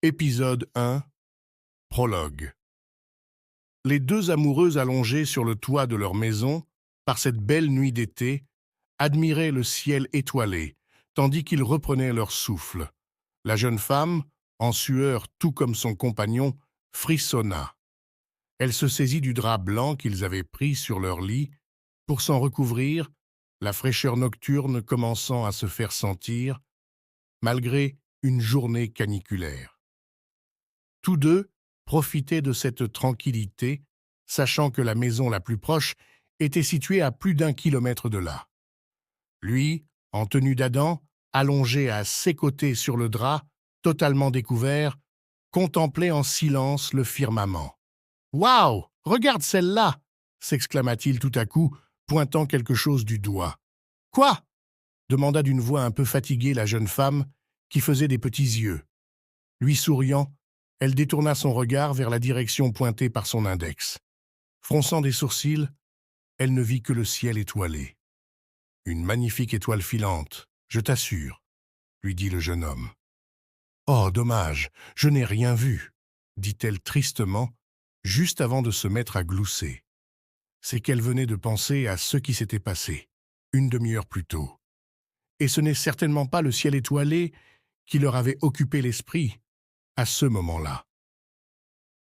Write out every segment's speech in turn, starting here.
Épisode 1, prologue. Les deux amoureux allongés sur le toit de leur maison, par cette belle nuit d'été, admiraient le ciel étoilé, tandis qu'ils reprenaient leur souffle. La jeune femme, en sueur tout comme son compagnon, frissonna. Elle se saisit du drap blanc qu'ils avaient pris sur leur lit pour s'en recouvrir, la fraîcheur nocturne commençant à se faire sentir, malgré une journée caniculaire. Tous deux profitaient de cette tranquillité, sachant que la maison la plus proche était située à plus d'1 kilomètre de là. Lui, en tenue d'Adam, allongé à ses côtés sur le drap, totalement découvert, contemplait en silence le firmament. « Waouh! Regarde celle-là » s'exclama-t-il tout à coup, pointant quelque chose du doigt. « Quoi » demanda d'une voix un peu fatiguée la jeune femme, qui faisait des petits yeux. Lui souriant, elle détourna son regard vers la direction pointée par son index. Fronçant des sourcils, elle ne vit que le ciel étoilé. « Une magnifique étoile filante, je t'assure, » lui dit le jeune homme. « Oh, dommage, je n'ai rien vu, » dit-elle tristement, juste avant de se mettre à glousser. C'est qu'elle venait de penser à ce qui s'était passé, une demi-heure plus tôt. Et ce n'est certainement pas le ciel étoilé qui leur avait occupé l'esprit à ce moment-là.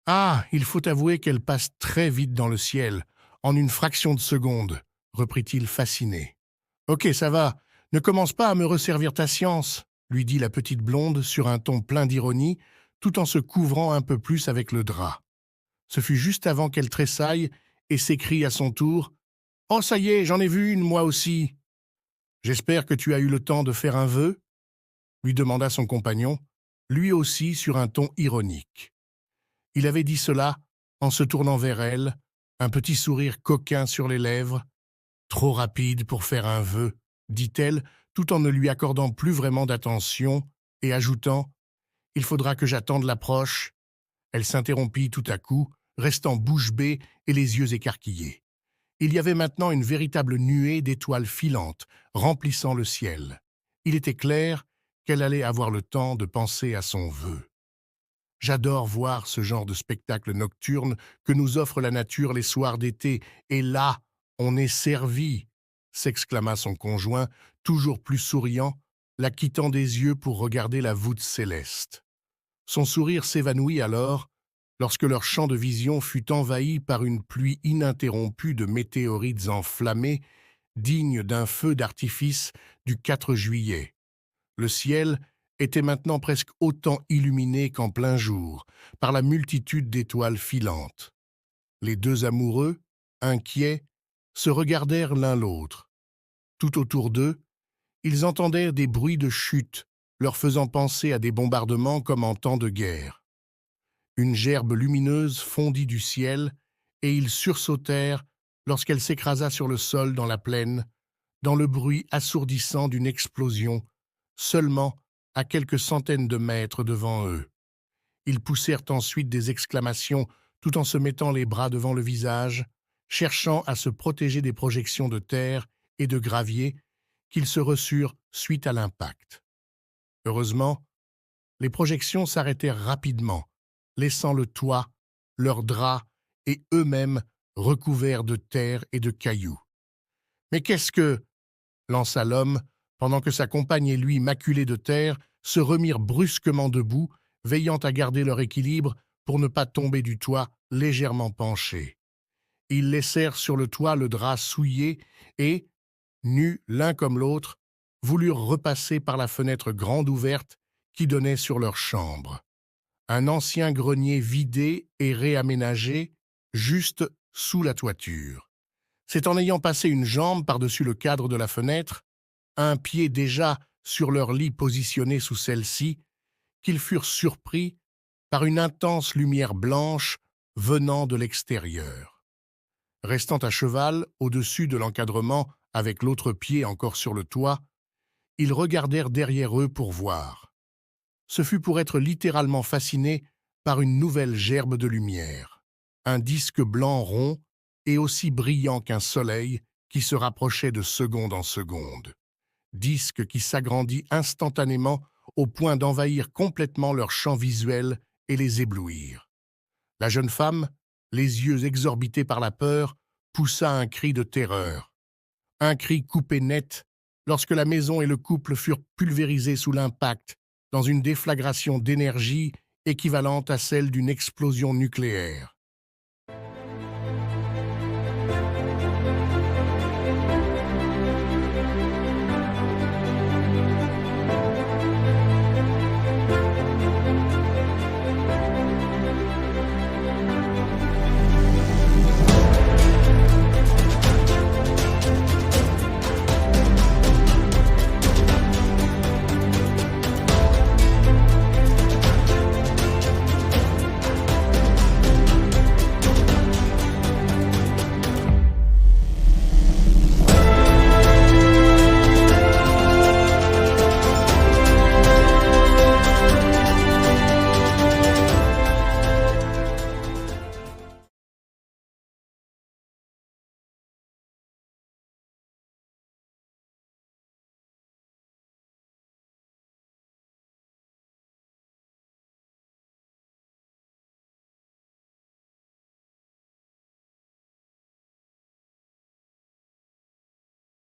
Ah, il faut avouer qu'elle passe très vite dans le ciel, en une fraction de seconde, reprit-il fasciné. Ok, ça va, ne commence pas à me resservir ta science, lui dit la petite blonde sur un ton plein d'ironie, tout en se couvrant un peu plus avec le drap. Ce fut juste avant qu'elle tressaille et s'écrie à son tour « Oh, ça y est, j'en ai vu une, moi aussi !»« J'espère que tu as eu le temps de faire un vœu ?» lui demanda son compagnon, lui aussi sur un ton ironique. Il avait dit cela en se tournant vers elle, un petit sourire coquin sur les lèvres. « Trop rapide pour faire un vœu », dit-elle, tout en ne lui accordant plus vraiment d'attention, et ajoutant « Il faudra que j'attende l'approche ». Elle s'interrompit tout à coup, restant bouche bée et les yeux écarquillés. Il y avait maintenant une véritable nuée d'étoiles filantes, remplissant le ciel. Il était clair qu'elle allait avoir le temps de penser à son vœu. J'adore voir ce genre de spectacle nocturne que nous offre la nature les soirs d'été, et là, on est servi, s'exclama son conjoint, toujours plus souriant, la quittant des yeux pour regarder la voûte céleste. Son sourire s'évanouit alors, lorsque leur champ de vision fut envahi par une pluie ininterrompue de météorites enflammées, digne d'un feu d'artifice du 4 juillet. Le ciel était maintenant presque autant illuminé qu'en plein jour, par la multitude d'étoiles filantes. Les deux amoureux, inquiets, se regardèrent l'un l'autre. Tout autour d'eux, ils entendèrent des bruits de chute, leur faisant penser à des bombardements comme en temps de guerre. Une gerbe lumineuse fondit du ciel, et ils sursautèrent lorsqu'elle s'écrasa sur le sol dans la plaine, dans le bruit assourdissant d'une explosion, seulement à quelques centaines de mètres devant eux. Ils poussèrent ensuite des exclamations tout en se mettant les bras devant le visage, cherchant à se protéger des projections de terre et de gravier qu'ils se reçurent suite à l'impact. Heureusement, les projections s'arrêtèrent rapidement, laissant le toit, leurs draps et eux-mêmes recouverts de terre et de cailloux. « Mais qu'est-ce que » lança l'homme, pendant que sa compagne et lui, maculés de terre, se remirent brusquement debout, veillant à garder leur équilibre pour ne pas tomber du toit légèrement penché. Ils laissèrent sur le toit le drap souillé et, nus l'un comme l'autre, voulurent repasser par la fenêtre grande ouverte qui donnait sur leur chambre. Un ancien grenier vidé et réaménagé, juste sous la toiture. C'est en ayant passé une jambe par-dessus le cadre de la fenêtre, un pied déjà sur leur lit positionné sous celle-ci, qu'ils furent surpris par une intense lumière blanche venant de l'extérieur. Restant à cheval au-dessus de l'encadrement avec l'autre pied encore sur le toit, ils regardèrent derrière eux pour voir. Ce fut pour être littéralement fascinés par une nouvelle gerbe de lumière, un disque blanc rond et aussi brillant qu'un soleil qui se rapprochait de seconde en seconde. Disque qui s'agrandit instantanément au point d'envahir complètement leur champ visuel et les éblouir. La jeune femme, les yeux exorbités par la peur, poussa un cri de terreur. Un cri coupé net lorsque la maison et le couple furent pulvérisés sous l'impact dans une déflagration d'énergie équivalente à celle d'une explosion nucléaire.